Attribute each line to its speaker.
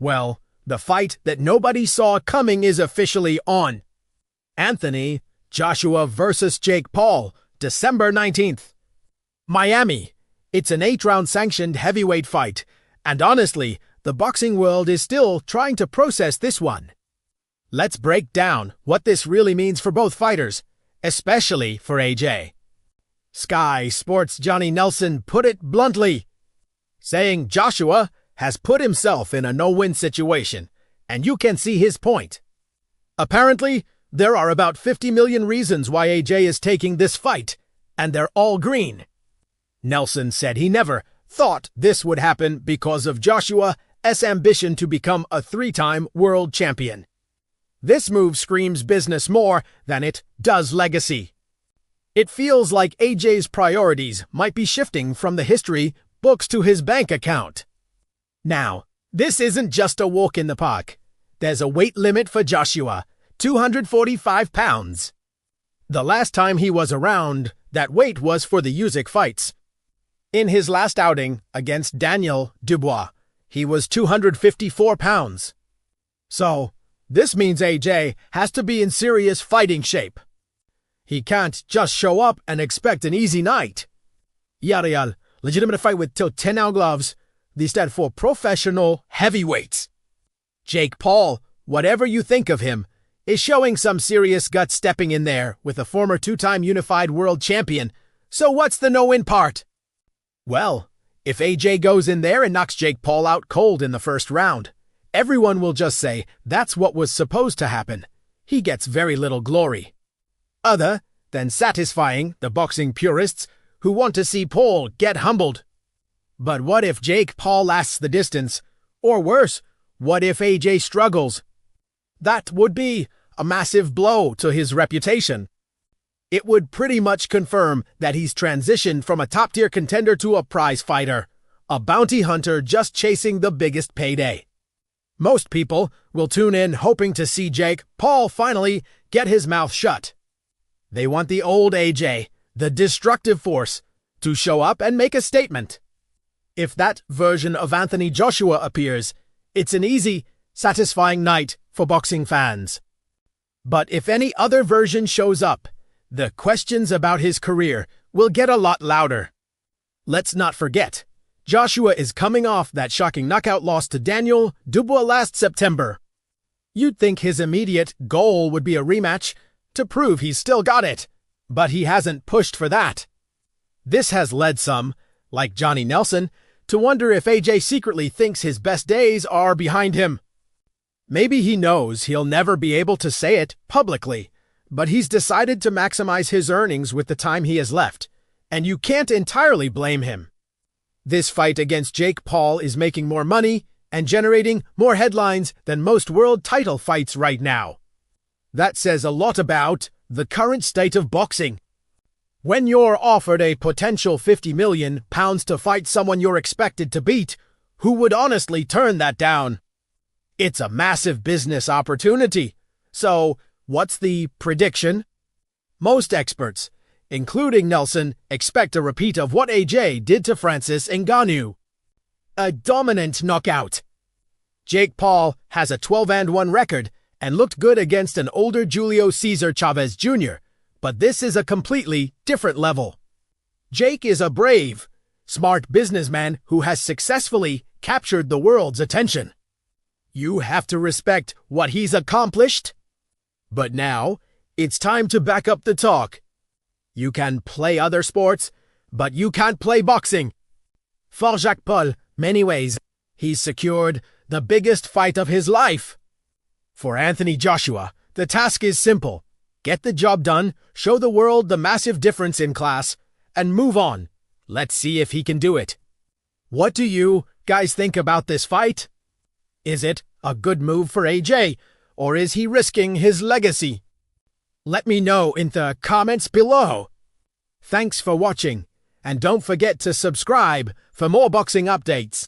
Speaker 1: Well, the fight that nobody saw coming is officially on. Anthony Joshua versus Jake Paul, December 19th. Miami. It's an 8-round sanctioned heavyweight fight, and honestly, the boxing world is still trying to process this one. Let's break down what this really means for both fighters, especially for AJ. Sky Sports' Johnny Nelson put it bluntly, saying Joshua has put himself in a no-win situation, and you can see his point. Apparently, there are about 50 million reasons why AJ is taking this fight, and they're all green. Nelson said he never thought this would happen because of Joshua's ambition to become a 3-time world champion. This move screams business more than it does legacy. It feels like AJ's priorities might be shifting from the history books to his bank account. Now, this isn't just a walk in the park. There's a weight limit for Joshua, 245 pounds. The last time he was around, that weight was for the Usyk fights. In his last outing against Daniel Dubois, he was 254 pounds. So, this means AJ has to be in serious fighting shape. He can't just show up and expect an easy night. Yarial, legitimate fight with till 10-ounce gloves. These stand for professional heavyweights. Jake Paul, whatever you think of him, is showing some serious guts stepping in there with a former 2-time unified world champion. So what's the no-win part? Well, if AJ goes in there and knocks Jake Paul out cold in the first round, everyone will just say that's what was supposed to happen. He gets very little glory, other than satisfying the boxing purists who want to see Paul get humbled. But what if Jake Paul lasts the distance? Or worse, what if AJ struggles? That would be a massive blow to his reputation. It would pretty much confirm that he's transitioned from a top-tier contender to a prize fighter, a bounty hunter just chasing the biggest payday. Most people will tune in hoping to see Jake Paul finally get his mouth shut. They want the old AJ, the destructive force, to show up and make a statement. If that version of Anthony Joshua appears, it's an easy, satisfying night for boxing fans. But if any other version shows up, the questions about his career will get a lot louder. Let's not forget, Joshua is coming off that shocking knockout loss to Daniel Dubois last September. You'd think his immediate goal would be a rematch to prove he's still got it, but he hasn't pushed for that. This has led some, like Johnny Nelson, to wonder if AJ secretly thinks his best days are behind him. Maybe he knows he'll never be able to say it publicly, but he's decided to maximize his earnings with the time he has left, and you can't entirely blame him. This fight against Jake Paul is making more money and generating more headlines than most world title fights right now. That says a lot about the current state of boxing. When you're offered a potential 50 million pounds to fight someone you're expected to beat, who would honestly turn that down? It's a massive business opportunity. So, what's the prediction? Most experts, including Nelson, expect a repeat of what AJ did to Francis Ngannou. A dominant knockout. Jake Paul has a 12-1 record and looked good against an older Julio Cesar Chavez Jr., but this is a completely different level. Jake is a brave, smart businessman who has successfully captured the world's attention. You have to respect what he's accomplished. But now, it's time to back up the talk. You can play other sports, but you can't play boxing. For Jake Paul, many ways, he's secured the biggest fight of his life. For Anthony Joshua, the task is simple. Get the job done, show the world the massive difference in class, and move on. Let's see if he can do it. What do you guys think about this fight? Is it a good move for AJ, or is he risking his legacy? Let me know in the comments below. Thanks for watching, and don't forget to subscribe for more boxing updates.